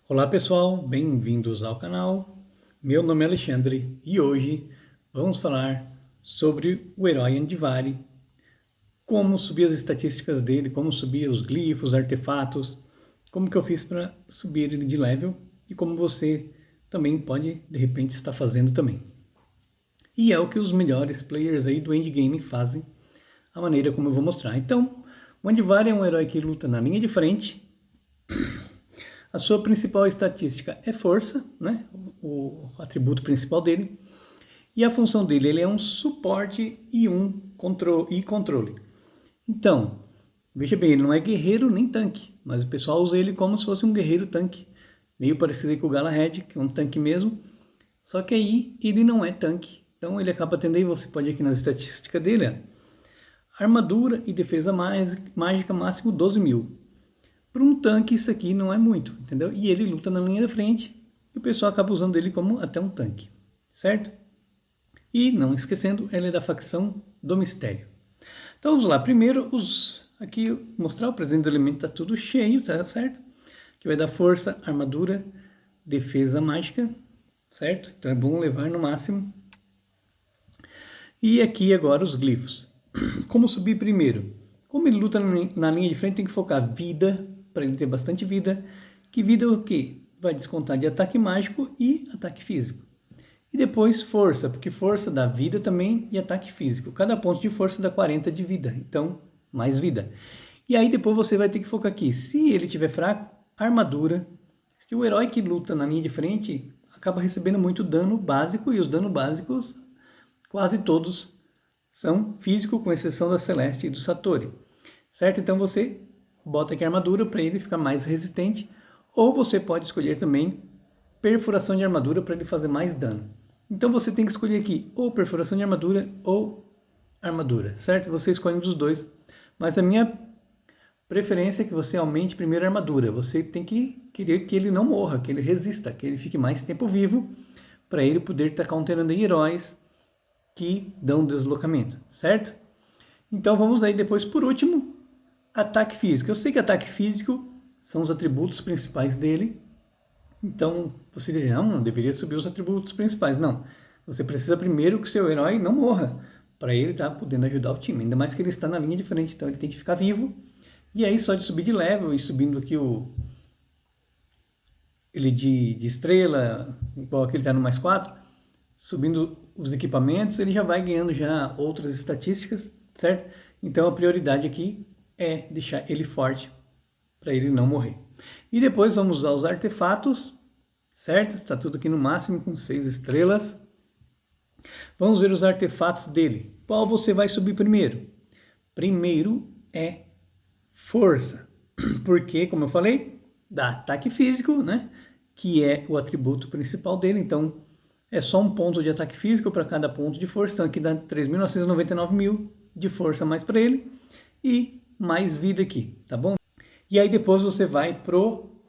Olá pessoal, bem-vindos ao canal. Meu nome é Alexandre e hoje vamos falar sobre o herói Andvari, como subir as estatísticas dele, como subir os glifos, artefatos, como que eu fiz para subir ele de level e como você também pode de repente estar fazendo também. E é o que os melhores players aí do endgame fazem, a maneira como eu vou mostrar. Então, o Andvari é um herói que luta na linha de frente. A sua principal estatística é força, né? O atributo principal dele. E a função dele, ele é um suporte e controle. Então, veja bem, ele não é guerreiro nem tanque, mas o pessoal usa ele como se fosse um guerreiro tanque. Meio parecido com o Galahad, que é um tanque mesmo. Só que aí ele não é tanque. Então ele acaba tendo aí, você pode ir aqui nas estatísticas dele, armadura e defesa mágica máximo 12.000. Para um tanque isso aqui não é muito, entendeu? E ele luta na linha da frente e o pessoal acaba usando ele como até um tanque, certo? E não esquecendo, ele é da facção do mistério. Então vamos lá, primeiro aqui mostrar o presente do elemento, tá tudo cheio, tá certo? Que vai dar força, armadura, defesa mágica, certo? Então é bom levar no máximo. E aqui agora os glifos. Como subir primeiro? Como ele luta na linha de frente, tem que focar vida, para ele ter bastante vida. Que vida é o quê? Vai descontar de ataque mágico e ataque físico. E depois força, porque força dá vida também e ataque físico. Cada ponto de força dá 40 de vida, então mais vida. E aí depois você vai ter que focar aqui. Se ele tiver fraco, armadura. Que o herói que luta na linha de frente acaba recebendo muito dano básico e os danos básicos quase todos são físico, com exceção da Celeste e do Satori, certo? Então você bota aqui a armadura para ele ficar mais resistente, ou você pode escolher também perfuração de armadura para ele fazer mais dano. Então você tem que escolher aqui ou perfuração de armadura ou armadura, certo? Você escolhe um dos dois, mas a minha preferência é que você aumente primeiro a armadura. Você tem que querer que ele não morra, que ele resista, que ele fique mais tempo vivo, para ele poder estar counterando heróis que dão deslocamento, certo? Então vamos aí depois, por último, ataque físico. Eu sei que ataque físico são os atributos principais dele, então você diria, não deveria subir os atributos principais. Não, você precisa primeiro que o seu herói não morra, para ele estar podendo ajudar o time, ainda mais que ele está na linha de frente, então ele tem que ficar vivo. E aí só de subir de level e subindo aqui ele de estrela, igual que ele está no mais 4, subindo os equipamentos, ele já vai ganhando já outras estatísticas, certo? Então a prioridade aqui é deixar ele forte para ele não morrer. E depois vamos usar os artefatos, certo? Está tudo aqui no máximo com 6 estrelas. Vamos ver os artefatos dele. Qual você vai subir primeiro? Primeiro é força, porque, como eu falei, dá ataque físico, né? Que é o atributo principal dele, então é só um ponto de ataque físico para cada ponto de força, então aqui dá 3.999.000 de força mais para ele e mais vida aqui, tá bom? E aí depois você vai pro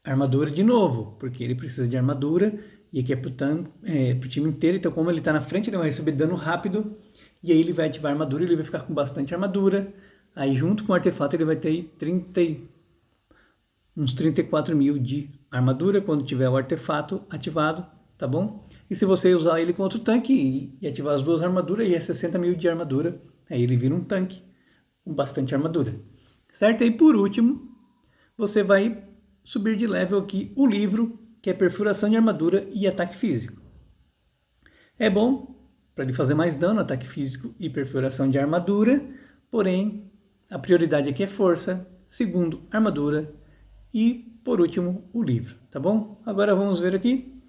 armadura de novo, porque ele precisa de armadura e aqui é pro time inteiro, então como ele está na frente ele vai receber dano rápido e aí ele vai ativar a armadura, ele vai ficar com bastante armadura, aí junto com o artefato ele vai ter uns 34.000 de armadura quando tiver o artefato ativado, tá bom? E se você usar ele com outro tanque e ativar as duas armaduras, aí é 60.000 de armadura, aí ele vira um tanque com bastante armadura, certo? E por último, você vai subir de level aqui o livro, que é perfuração de armadura e ataque físico. É bom para ele fazer mais dano, ataque físico e perfuração de armadura, porém a prioridade aqui é força, segundo armadura e por último o livro, tá bom? Agora vamos ver aqui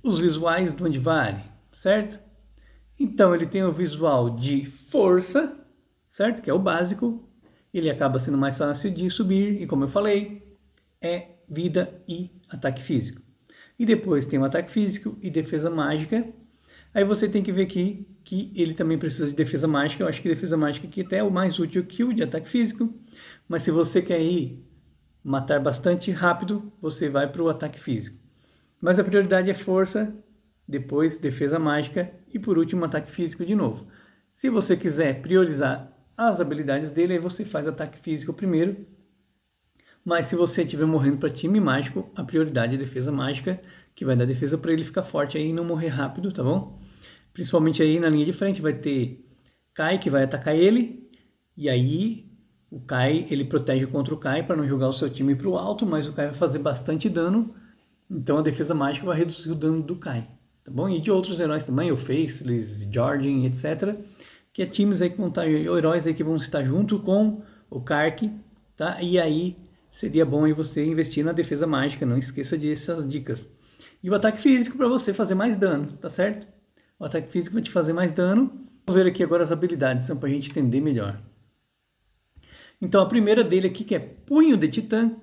os visuais do Andvari, certo? Então ele tem o visual de força, certo? Que é o básico. Ele acaba sendo mais fácil de subir e, como eu falei, é vida e ataque físico. E depois tem o ataque físico e defesa mágica. Aí você tem que ver aqui que ele também precisa de defesa mágica. Eu acho que defesa mágica aqui até é o mais útil que o de ataque físico. Mas se você quer ir matar bastante rápido, você vai para o ataque físico. Mas a prioridade é força, depois defesa mágica e por último ataque físico de novo. Se você quiser priorizar as habilidades dele, aí você faz ataque físico primeiro. Mas se você estiver morrendo para time mágico, a prioridade é defesa mágica, que vai dar defesa para ele ficar forte aí e não morrer rápido, tá bom? Principalmente aí na linha de frente vai ter Kai que vai atacar ele, e aí o Kai ele protege contra o Kai para não jogar o seu time para o alto, mas o Kai vai fazer bastante dano, então a defesa mágica vai reduzir o dano do Kai, tá bom? E de outros heróis também, o Faceless, Jordan, etc. Que é times aí que vão estar, heróis aí que vão estar junto com o Kark, tá? E aí seria bom aí você investir na defesa mágica, não esqueça dessas dicas. E o ataque físico para você fazer mais dano, tá certo? O ataque físico vai te fazer mais dano. Vamos ver aqui agora as habilidades, são para a gente entender melhor. Então a primeira dele aqui que é Punho de Titã,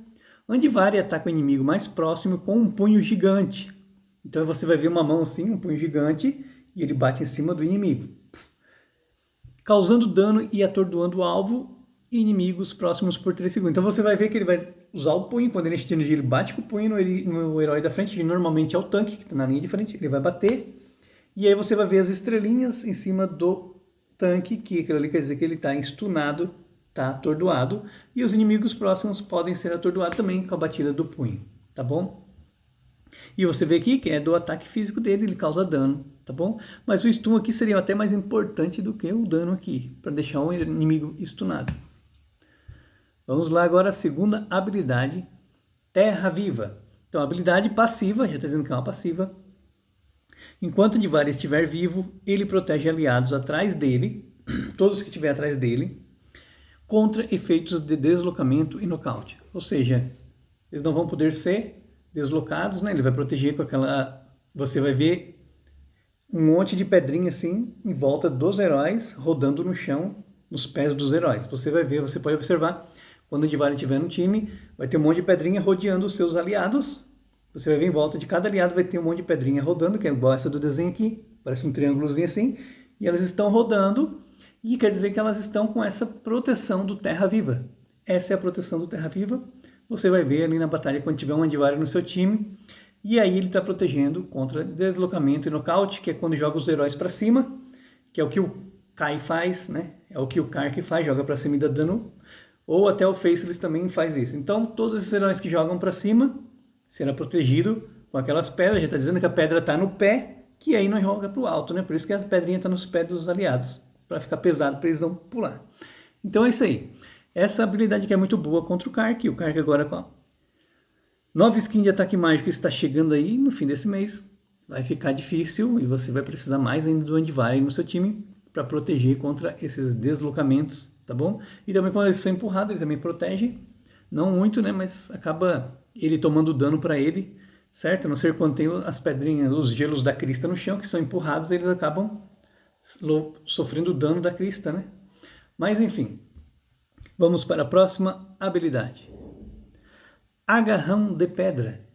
onde Andvari ataca o inimigo mais próximo com um punho gigante. Então você vai ver uma mão assim, um punho gigante, e ele bate em cima do inimigo, causando dano e atordoando o alvo e inimigos próximos por 3 segundos. Então você vai ver que ele vai usar o punho, quando ele enche de energia, ele bate com o punho no herói da frente, que normalmente é o tanque, que está na linha de frente, ele vai bater, e aí você vai ver as estrelinhas em cima do tanque, que aquilo ali quer dizer que ele está stunado, está atordoado, e os inimigos próximos podem ser atordoados também com a batida do punho, tá bom? E você vê aqui que é do ataque físico dele, ele causa dano, tá bom? Mas o stun aqui seria até mais importante do que o dano aqui, para deixar o inimigo stunado. Vamos lá agora a segunda habilidade, Terra Viva. Então a habilidade passiva, já está dizendo que é uma passiva. Enquanto Andvari estiver vivo, ele protege aliados atrás dele, todos que estiver atrás dele, contra efeitos de deslocamento e nocaute. Ou seja, eles não vão poder ser deslocados, né? Ele vai proteger com aquela... Você vai ver um monte de pedrinha assim em volta dos heróis, rodando no chão, nos pés dos heróis. Você vai ver, você pode observar, quando o Andvari estiver no time, vai ter um monte de pedrinha rodeando os seus aliados. Você vai ver em volta de cada aliado, vai ter um monte de pedrinha rodando, que é igual essa do desenho aqui, parece um triângulozinho assim, e elas estão rodando, e quer dizer que elas estão com essa proteção do Terra Viva. Essa é a proteção do Terra Viva. Você vai ver ali na batalha quando tiver um Andvari no seu time, e aí ele está protegendo contra deslocamento e nocaute, que é quando joga os heróis para cima, que é o que o Kai faz, né? É o que o Kark faz, joga para cima e dá dano, ou até o Faceless também faz isso. Então todos esses heróis que jogam para cima será protegido com aquelas pedras, já está dizendo que a pedra está no pé, que aí não joga para o alto, né? Por isso que a pedrinha está nos pés dos aliados, para ficar pesado para eles não pular. Então é isso aí. Essa habilidade que é muito boa contra o Kark. O Kark agora com a nova skin de ataque mágico está chegando aí no fim desse mês. Vai ficar difícil e você vai precisar mais ainda do Andvari no seu time para proteger contra esses deslocamentos, tá bom? E também quando eles são empurrados, ele também protege. Não muito, né? Mas acaba ele tomando dano para ele, certo? A não ser quando tem as pedrinhas, os gelos da crista no chão, que são empurrados, eles acabam sofrendo dano da crista, né? Mas enfim, vamos para a próxima habilidade. Agarrão de Pedra.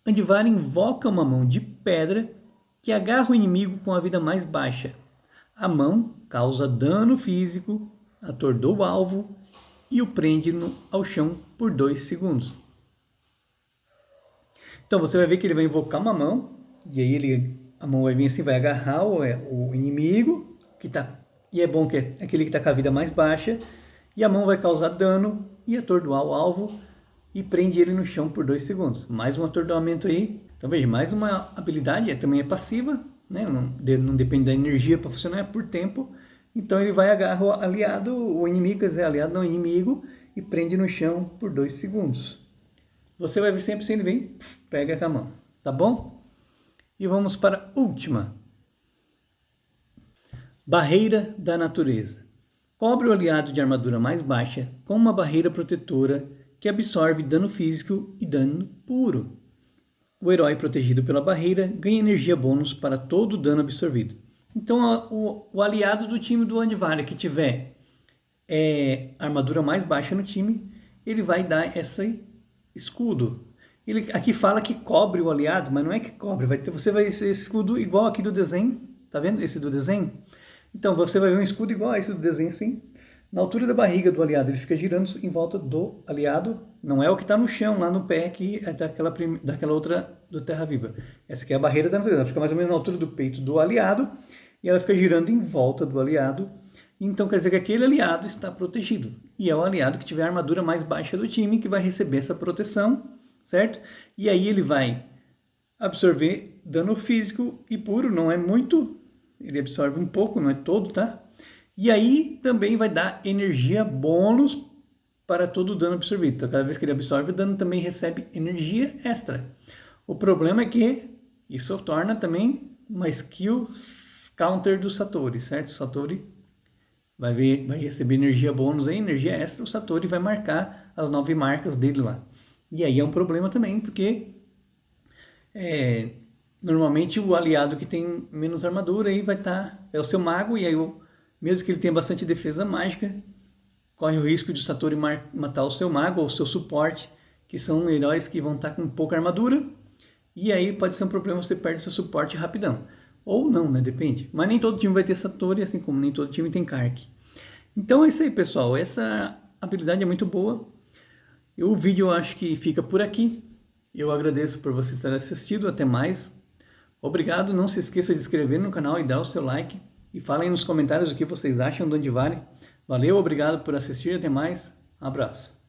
Andvari invoca uma mão de pedra que agarra o inimigo com a vida mais baixa. A mão causa dano físico, atordoa o alvo e o prende ao chão por 2 segundos. Então você vai ver que ele vai invocar uma mão, e aí a mão vai vir assim, vai agarrar o inimigo, e é bom que é aquele que está com a vida mais baixa, e a mão vai causar dano e atordoar o alvo e prende ele no chão por 2 segundos. Mais um atordoamento aí. Então veja, mais uma habilidade, também é passiva, né? Não depende da energia para funcionar, é por tempo. Então ele vai agarrar o aliado, o inimigo, quer dizer, aliado não inimigo, e prende no chão por 2 segundos. Você vai ver sempre se ele vem, pega com a mão, tá bom? E vamos para a última. Barreira da Natureza. Cobre o aliado de armadura mais baixa com uma barreira protetora que absorve dano físico e dano puro. O herói protegido pela barreira ganha energia bônus para todo o dano absorvido. Então, o aliado do time do Andvari que tiver armadura mais baixa no time, ele vai dar esse escudo. Ele aqui fala que cobre o aliado, mas não é que cobre. Você vai ter esse escudo igual aqui do desenho. Tá vendo esse do desenho? Então, você vai ver um escudo igual a esse do desenho assim. Na altura da barriga do aliado, ele fica girando em volta do aliado. Não é o que está no chão, lá no pé, aqui, é daquela outra do Terra Viva. Essa aqui é a barreira da natureza. Ela fica mais ou menos na altura do peito do aliado. E ela fica girando em volta do aliado. então quer dizer que aquele aliado está protegido. E é o aliado que tiver a armadura mais baixa do time que vai receber essa proteção, certo? E aí ele vai absorver dano físico e puro, não é muito, ele absorve um pouco, não é todo, tá? E aí também vai dar energia bônus para todo o dano absorvido. Então, cada vez que ele absorve o dano, também recebe energia extra. O problema é que isso torna também uma skill counter do Satori, certo? O Satori vai receber energia bônus aí, energia extra, o Satori vai marcar as 9 marcas dele lá. E aí é um problema também, porque normalmente o aliado que tem menos armadura aí vai estar, é o seu mago, e aí mesmo que ele tenha bastante defesa mágica, corre o risco de o Satori matar o seu mago ou o seu suporte, que são heróis que vão estar com pouca armadura, e aí pode ser um problema, você perde seu suporte rapidão. Ou não, né? Depende. Mas nem todo time vai ter Satori, assim como nem todo time tem Kark. Então é isso aí, pessoal. Essa habilidade é muito boa. O vídeo eu acho que fica por aqui. Eu agradeço por você ter assistido. Até mais. Obrigado. Não se esqueça de se inscrever no canal e dar o seu like. E falem nos comentários o que vocês acham do Andivale. Valeu, obrigado por assistir. Até mais. Um abraço.